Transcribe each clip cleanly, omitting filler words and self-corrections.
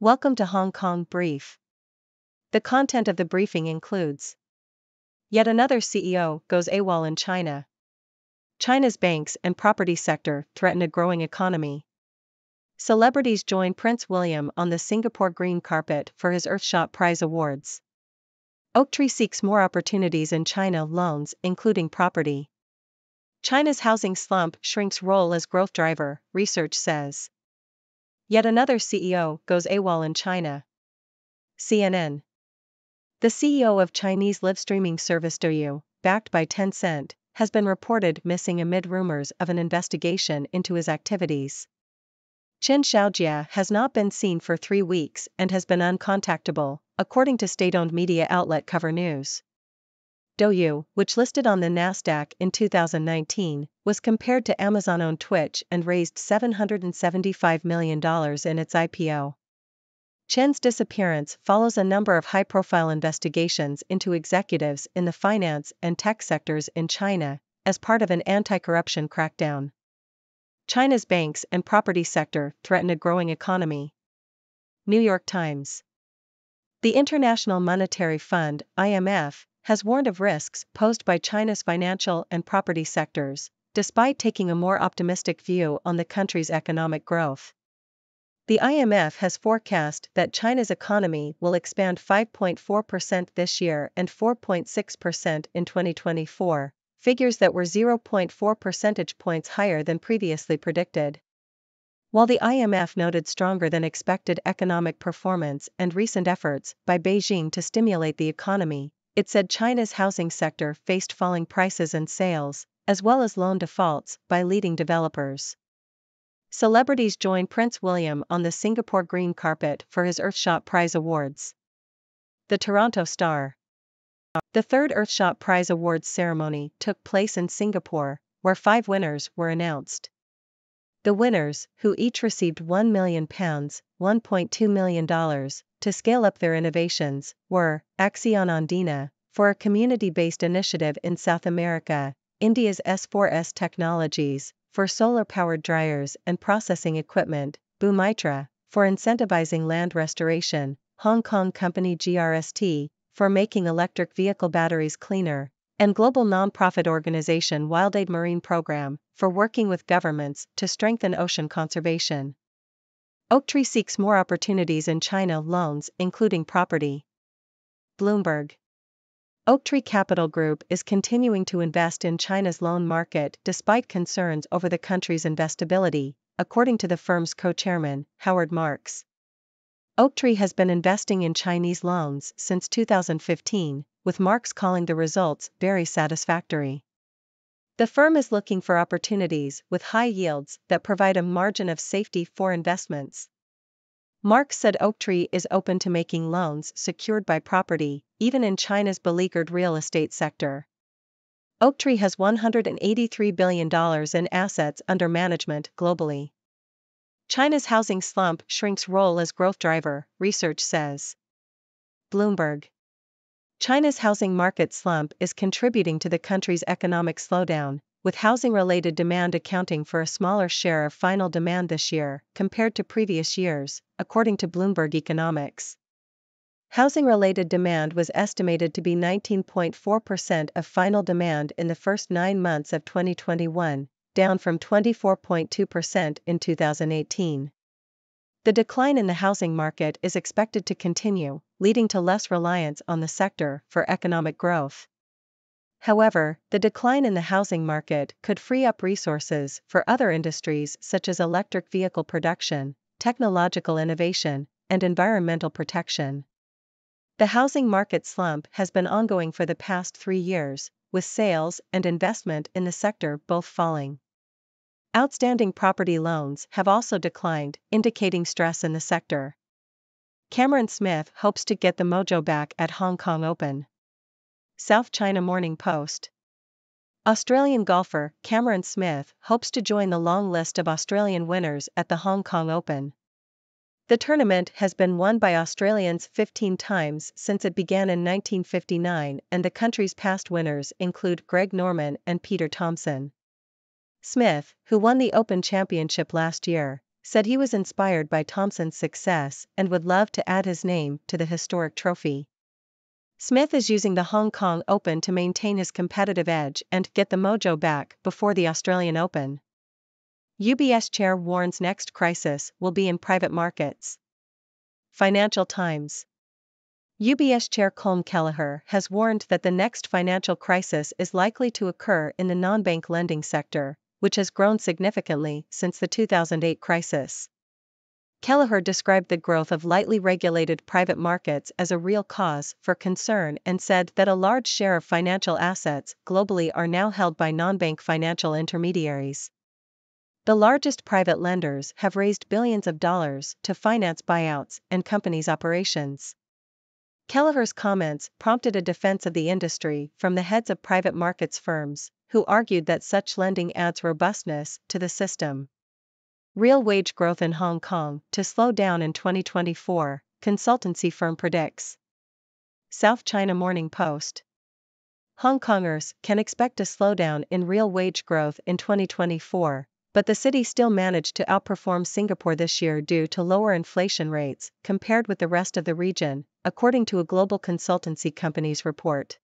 Welcome to Hong Kong Brief. The content of the briefing includes: yet another CEO goes AWOL in China. China's banks and property sector threaten a growing economy. Celebrities join Prince William on the Singapore green carpet for his Earthshot Prize awards. Oaktree seeks more opportunities in China loans, including property. China's housing slump shrinks role as growth driver, research says. Yet another CEO goes AWOL in China. CNN. The CEO of Chinese live streaming service Douyu, backed by Tencent, has been reported missing amid rumors of an investigation into his activities. Chen Xiaojia has not been seen for 3 weeks and has been uncontactable, according to state-owned media outlet Cover News. Douyu, which listed on the Nasdaq in 2019, was compared to Amazon-owned Twitch and raised $775 million in its IPO. Chen's disappearance follows a number of high-profile investigations into executives in the finance and tech sectors in China, as part of an anti-corruption crackdown. China's banks and property sector threaten a growing economy. New York Times. The International Monetary Fund, IMF, has warned of risks posed by China's financial and property sectors, despite taking a more optimistic view on the country's economic growth. The IMF has forecast that China's economy will expand 5.4% this year and 4.6% in 2024, figures that were 0.4 percentage points higher than previously predicted. While the IMF noted stronger than expected economic performance and recent efforts by Beijing to stimulate the economy, it said China's housing sector faced falling prices and sales, as well as loan defaults by leading developers. Celebrities join Prince William on the Singapore green carpet for his Earthshot Prize awards. The Toronto Star. The third Earthshot Prize awards ceremony took place in Singapore, where 5 winners were announced. The winners, who each received £1 million, $1.2 million, to scale up their innovations, were Acción Andina, for a community-based initiative in South America, India's S4S Technologies, for solar-powered dryers and processing equipment, Bhumitra, for incentivizing land restoration, Hong Kong company GRST, for making electric vehicle batteries cleaner, and global non-profit organization WildAid Marine Program, for working with governments to strengthen ocean conservation. Oaktree seeks more opportunities in China loans, including property. Bloomberg. Oaktree Capital Group is continuing to invest in China's loan market despite concerns over the country's investability, according to the firm's co-chairman, Howard Marks. Oaktree has been investing in Chinese loans since 2015, with Marks calling the results very satisfactory. The firm is looking for opportunities with high yields that provide a margin of safety for investments. Marks said Oaktree is open to making loans secured by property, even in China's beleaguered real estate sector. Oaktree has $183 billion in assets under management globally. China's housing slump shrinks role as growth driver, research says. Bloomberg. China's housing market slump is contributing to the country's economic slowdown, with housing-related demand accounting for a smaller share of final demand this year compared to previous years, according to Bloomberg Economics. Housing-related demand was estimated to be 19.4% of final demand in the first 9 months of 2021, down from 24.2% in 2018. The decline in the housing market is expected to continue, leading to less reliance on the sector for economic growth. However, the decline in the housing market could free up resources for other industries such as electric vehicle production, technological innovation, and environmental protection. The housing market slump has been ongoing for the past 3 years, with sales and investment in the sector both falling. Outstanding property loans have also declined, indicating stress in the sector. Cameron Smith hopes to get the mojo back at Hong Kong Open. South China Morning Post. Australian golfer Cameron Smith hopes to join the long list of Australian winners at the Hong Kong Open. The tournament has been won by Australians 15 times since it began in 1959, and the country's past winners include Greg Norman and Peter Thomson. Smith, who won the Open Championship last year, said he was inspired by Thompson's success and would love to add his name to the historic trophy. Smith is using the Hong Kong Open to maintain his competitive edge and get the mojo back before the Australian Open. UBS chair warns next crisis will be in private markets. Financial Times. UBS chair Colm Kelleher has warned that the next financial crisis is likely to occur in the non-bank lending sector, which has grown significantly since the 2008 crisis. Kelleher described the growth of lightly regulated private markets as a real cause for concern and said that a large share of financial assets globally are now held by non-bank financial intermediaries. The largest private lenders have raised billions of dollars to finance buyouts and companies' operations. Kelleher's comments prompted a defense of the industry from the heads of private markets firms, who argued that such lending adds robustness to the system. Real wage growth in Hong Kong to slow down in 2024, consultancy firm predicts. South China Morning Post. Hong Kongers can expect a slowdown in real wage growth in 2024, but the city still managed to outperform Singapore this year due to lower inflation rates compared with the rest of the region, according to a global consultancy company's report.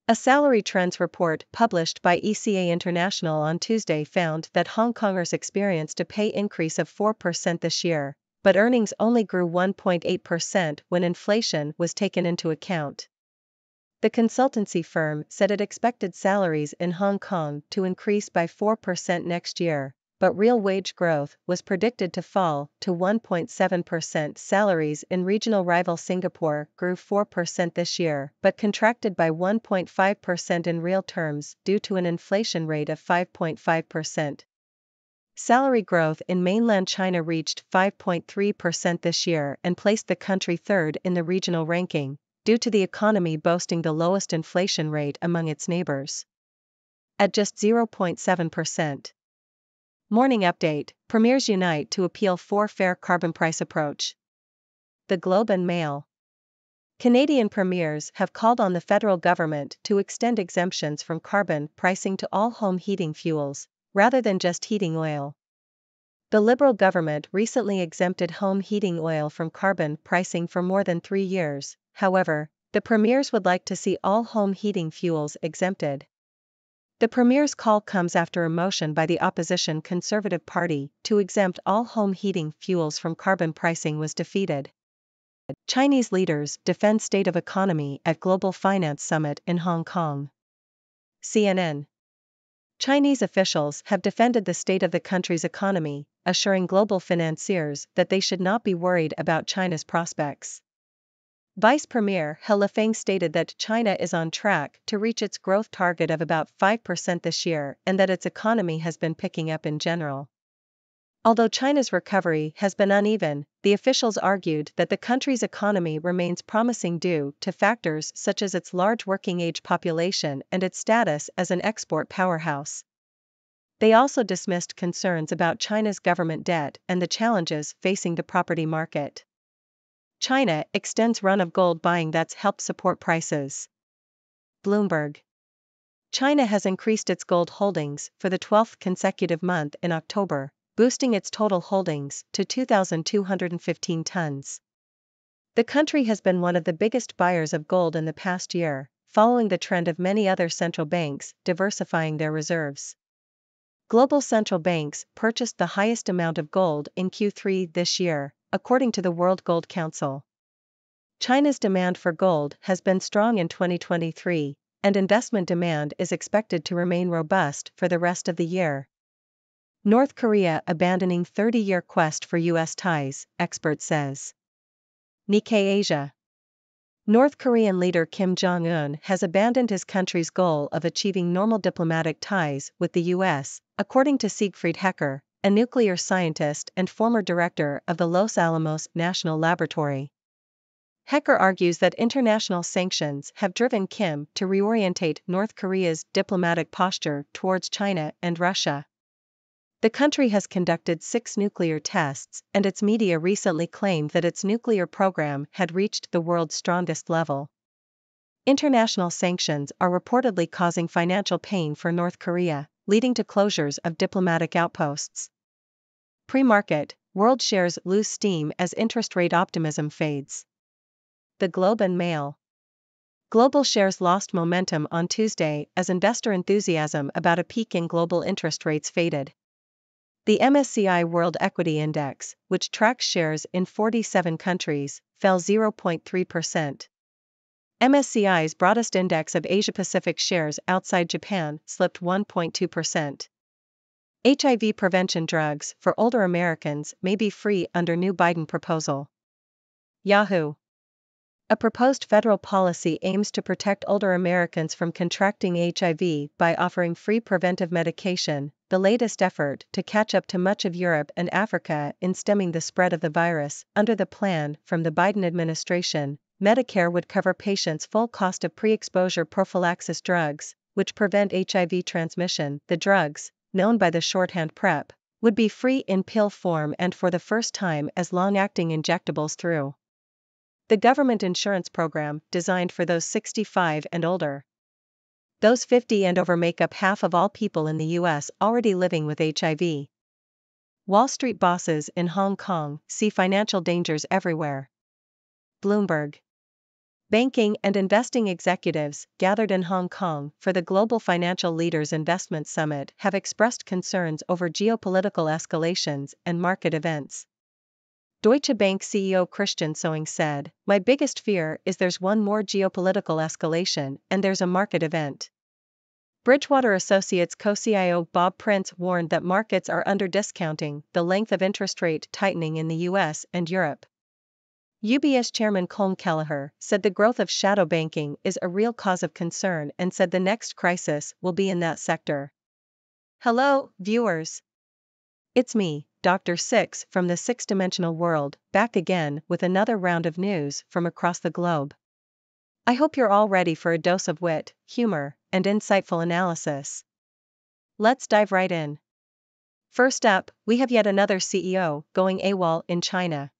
A salary trends report published by ECA International on Tuesday found that Hong Kongers experienced a pay increase of 4% this year, but earnings only grew 1.8% when inflation was taken into account. The consultancy firm said it expected salaries in Hong Kong to increase by 4% next year, but real wage growth was predicted to fall to 1.7%. Salaries in regional rival Singapore grew 4% this year but contracted by 1.5% in real terms due to an inflation rate of 5.5%. Salary growth in mainland China reached 5.3% this year and placed the country third in the regional ranking, due to the economy boasting the lowest inflation rate among its neighbors, at just 0.7%. Morning Update, Premiers unite to appeal for fair carbon price approach. The Globe and Mail. Canadian premiers have called on the federal government to extend exemptions from carbon pricing to all home heating fuels, rather than just heating oil. The Liberal government recently exempted home heating oil from carbon pricing for more than 3 years, however, the premiers would like to see all home heating fuels exempted. The Premier's call comes after a motion by the opposition Conservative Party to exempt all home heating fuels from carbon pricing was defeated. Chinese leaders defend state of economy at Global Finance Summit in Hong Kong. CNN. Chinese officials have defended the state of the country's economy, assuring global financiers that they should not be worried about China's prospects. Vice Premier He Lifeng stated that China is on track to reach its growth target of about 5% this year and that its economy has been picking up in general. Although China's recovery has been uneven, the officials argued that the country's economy remains promising due to factors such as its large working-age population and its status as an export powerhouse. They also dismissed concerns about China's government debt and the challenges facing the property market. China extends run of gold buying that's helped support prices. Bloomberg. China has increased its gold holdings for the 12th consecutive month in October, boosting its total holdings to 2,215 tons. The country has been one of the biggest buyers of gold in the past year, following the trend of many other central banks diversifying their reserves. Global central banks purchased the highest amount of gold in Q3 this year, according to the World Gold Council. China's demand for gold has been strong in 2023, and investment demand is expected to remain robust for the rest of the year. North Korea abandoning 30-year quest for U.S. ties, expert says. Nikkei Asia. North Korean leader Kim Jong-un has abandoned his country's goal of achieving normal diplomatic ties with the U.S., according to Siegfried Hecker, a nuclear scientist and former director of the Los Alamos National Laboratory. Hecker argues that international sanctions have driven Kim to reorientate North Korea's diplomatic posture towards China and Russia. The country has conducted 6 nuclear tests, and its media recently claimed that its nuclear program had reached the world's strongest level. International sanctions are reportedly causing financial pain for North Korea, leading to closures of diplomatic outposts. Pre-market, world shares lose steam as interest rate optimism fades. The Globe and Mail. Global shares lost momentum on Tuesday as investor enthusiasm about a peak in global interest rates faded. The MSCI World Equity Index, which tracks shares in 47 countries, fell 0.3%. MSCI's broadest index of Asia-Pacific shares outside Japan slipped 1.2%. HIV prevention drugs for older Americans may be free under new Biden proposal. Yahoo! A proposed federal policy aims to protect older Americans from contracting HIV by offering free preventive medication, the latest effort to catch up to much of Europe and Africa in stemming the spread of the virus. Under the plan from the Biden administration, Medicare would cover patients' full cost of pre-exposure prophylaxis drugs, which prevent HIV transmission. The drugs, known by the shorthand PrEP, would be free in pill form and for the first time as long-acting injectables through the government insurance program designed for those 65 and older. Those 50 and over make up half of all people in the US already living with HIV. Wall Street bosses in Hong Kong see financial dangers everywhere. Bloomberg. Banking and investing executives gathered in Hong Kong for the Global Financial Leaders Investment Summit have expressed concerns over geopolitical escalations and market events. Deutsche Bank CEO Christian Soing said, "My biggest fear is there's one more geopolitical escalation and there's a market event." Bridgewater Associates co-CIO Bob Prince warned that markets are under-discounting the length of interest rate tightening in the US and Europe. UBS Chairman Colm Kelleher said the growth of shadow banking is a real cause of concern and said the next crisis will be in that sector. Hello, viewers. It's me, Dr. Six from the six-dimensional world, back again with another round of news from across the globe. I hope you're all ready for a dose of wit, humor, and insightful analysis. Let's dive right in. First up, we have yet another CEO going AWOL in China.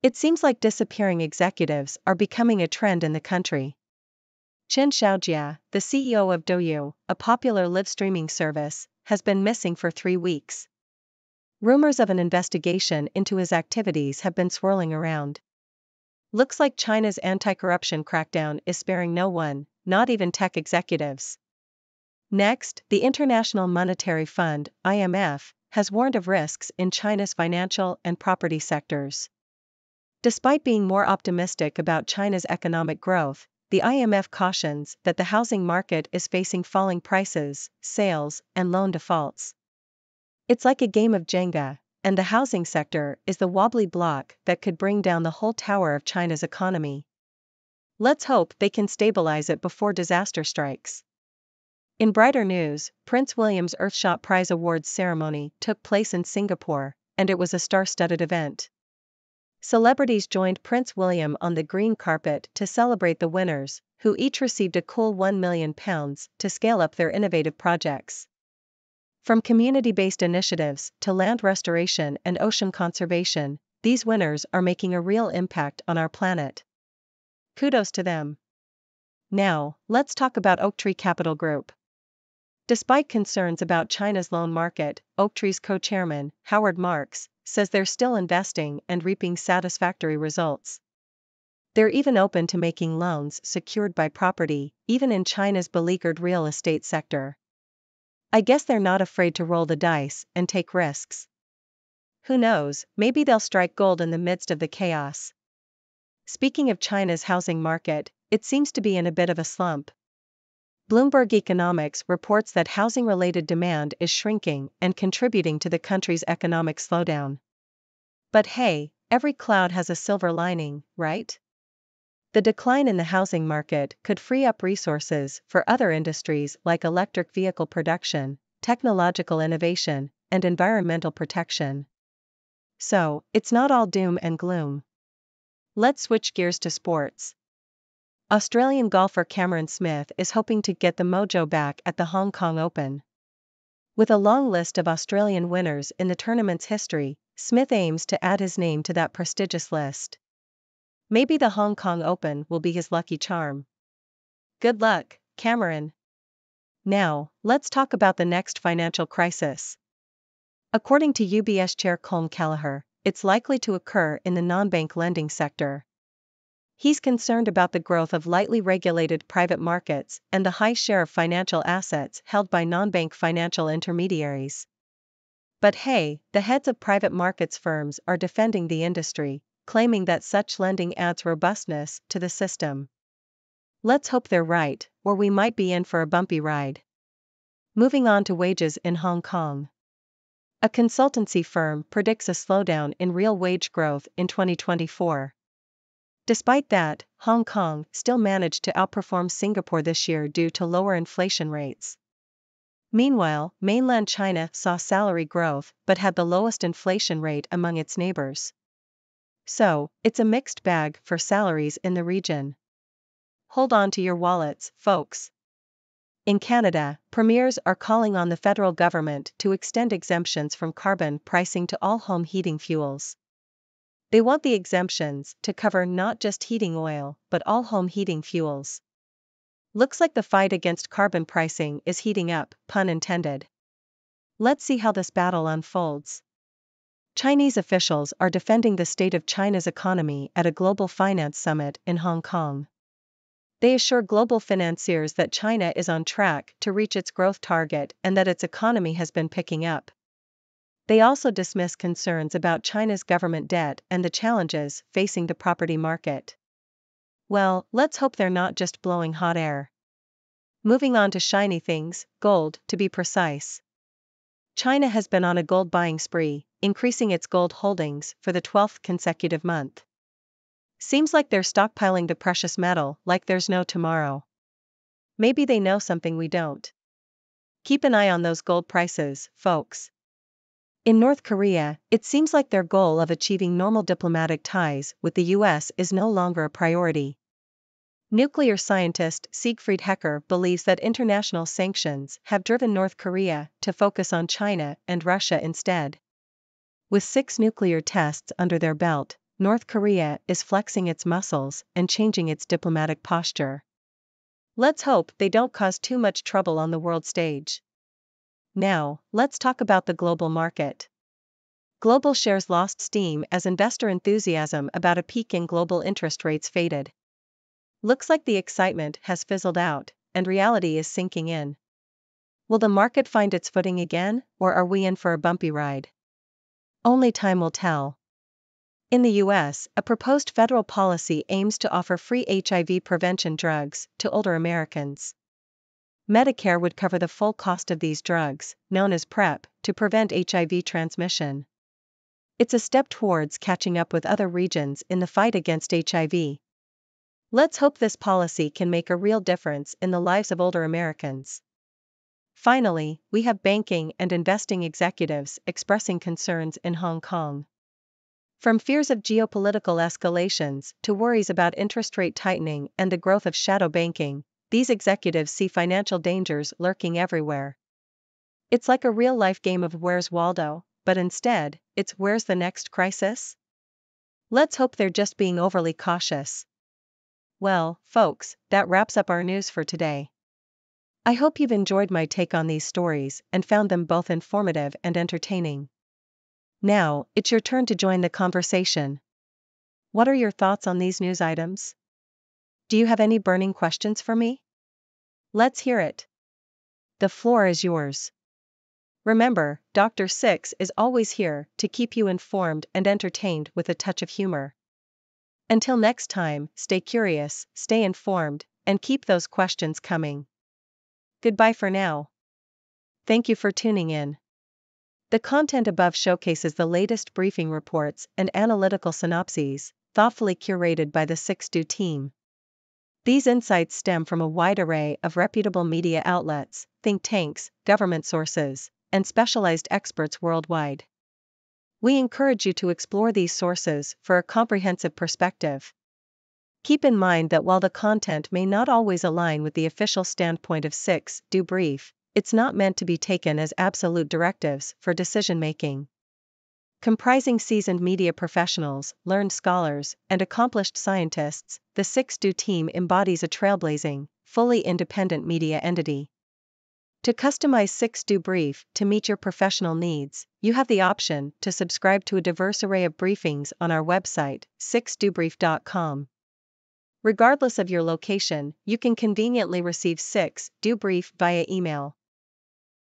It seems like disappearing executives are becoming a trend in the country. Chen Xiaojia, the CEO of Douyu, a popular live streaming service, has been missing for 3 weeks. Rumors of an investigation into his activities have been swirling around. Looks like China's anti-corruption crackdown is sparing no one, not even tech executives. Next, the International Monetary Fund, IMF, has warned of risks in China's financial and property sectors. Despite being more optimistic about China's economic growth, the IMF cautions that the housing market is facing falling prices, sales, and loan defaults. It's like a game of Jenga, and the housing sector is the wobbly block that could bring down the whole tower of China's economy. Let's hope they can stabilize it before disaster strikes. In brighter news, Prince William's Earthshot Prize Awards ceremony took place in Singapore, and it was a star-studded event. Celebrities joined Prince William on the green carpet to celebrate the winners, who each received a cool £1 million to scale up their innovative projects. From community-based initiatives to land restoration and ocean conservation, these winners are making a real impact on our planet. Kudos to them. Now, let's talk about Oaktree Capital Group. Despite concerns about China's loan market, Oaktree's co-chairman, Howard Marks, says they're still investing and reaping satisfactory results. They're even open to making loans secured by property, even in China's beleaguered real estate sector. I guess they're not afraid to roll the dice and take risks. Who knows, maybe they'll strike gold in the midst of the chaos. Speaking of China's housing market, it seems to be in a bit of a slump. Bloomberg Economics reports that housing-related demand is shrinking and contributing to the country's economic slowdown. But hey, every cloud has a silver lining, right? The decline in the housing market could free up resources for other industries like electric vehicle production, technological innovation, and environmental protection. So, it's not all doom and gloom. Let's switch gears to sports. Australian golfer Cameron Smith is hoping to get the mojo back at the Hong Kong Open. With a long list of Australian winners in the tournament's history, Smith aims to add his name to that prestigious list. Maybe the Hong Kong Open will be his lucky charm. Good luck, Cameron. Now, let's talk about the next financial crisis. According to UBS Chair Colm Kelleher, it's likely to occur in the non-bank lending sector. He's concerned about the growth of lightly regulated private markets and the high share of financial assets held by non-bank financial intermediaries. But hey, the heads of private markets firms are defending the industry, claiming that such lending adds robustness to the system. Let's hope they're right, or we might be in for a bumpy ride. Moving on to wages in Hong Kong. A consultancy firm predicts a slowdown in real wage growth in 2024. Despite that, Hong Kong still managed to outperform Singapore this year due to lower inflation rates. Meanwhile, mainland China saw salary growth but had the lowest inflation rate among its neighbors. So, it's a mixed bag for salaries in the region. Hold on to your wallets, folks. In Canada, premiers are calling on the federal government to extend exemptions from carbon pricing to all home heating fuels. They want the exemptions to cover not just heating oil, but all home heating fuels. Looks like the fight against carbon pricing is heating up, pun intended. Let's see how this battle unfolds. Chinese officials are defending the state of China's economy at a global finance summit in Hong Kong. They assure global financiers that China is on track to reach its growth target and that its economy has been picking up. They also dismiss concerns about China's government debt and the challenges facing the property market. Well, let's hope they're not just blowing hot air. Moving on to shiny things, gold, to be precise. China has been on a gold buying spree, increasing its gold holdings for the 12th consecutive month. Seems like they're stockpiling the precious metal like there's no tomorrow. Maybe they know something we don't. Keep an eye on those gold prices, folks. In North Korea, it seems like their goal of achieving normal diplomatic ties with the US is no longer a priority. Nuclear scientist Siegfried Hecker believes that international sanctions have driven North Korea to focus on China and Russia instead. With 6 nuclear tests under their belt, North Korea is flexing its muscles and changing its diplomatic posture. Let's hope they don't cause too much trouble on the world stage. Now, let's talk about the global market. Global shares lost steam as investor enthusiasm about a peak in global interest rates faded. Looks like the excitement has fizzled out, and reality is sinking in. Will the market find its footing again, or are we in for a bumpy ride? Only time will tell. In the US, a proposed federal policy aims to offer free HIV prevention drugs to older Americans. Medicare would cover the full cost of these drugs, known as PrEP, to prevent HIV transmission. It's a step towards catching up with other regions in the fight against HIV. Let's hope this policy can make a real difference in the lives of older Americans. Finally, we have banking and investing executives expressing concerns in Hong Kong. From fears of geopolitical escalations to worries about interest rate tightening and the growth of shadow banking, these executives see financial dangers lurking everywhere. It's like a real-life game of Where's Waldo, but instead, it's where's the next crisis? Let's hope they're just being overly cautious. Well, folks, that wraps up our news for today. I hope you've enjoyed my take on these stories and found them both informative and entertaining. Now, it's your turn to join the conversation. What are your thoughts on these news items? Do you have any burning questions for me? Let's hear it. The floor is yours. Remember, Dr. Six is always here to keep you informed and entertained with a touch of humor. Until next time, stay curious, stay informed, and keep those questions coming. Goodbye for now. Thank you for tuning in. The content above showcases the latest briefing reports and analytical synopses, thoughtfully curated by the 6Do team. These insights stem from a wide array of reputable media outlets, think tanks, government sources, and specialized experts worldwide. We encourage you to explore these sources for a comprehensive perspective. Keep in mind that while the content may not always align with the official standpoint of 6Do Brief, it's not meant to be taken as absolute directives for decision-making. Comprising seasoned media professionals, learned scholars, and accomplished scientists, the 6Do team embodies a trailblazing, fully independent media entity. To customize 6Do Brief to meet your professional needs, you have the option to subscribe to a diverse array of briefings on our website, 6dobrief.com. Regardless of your location, you can conveniently receive 6Do Brief via email.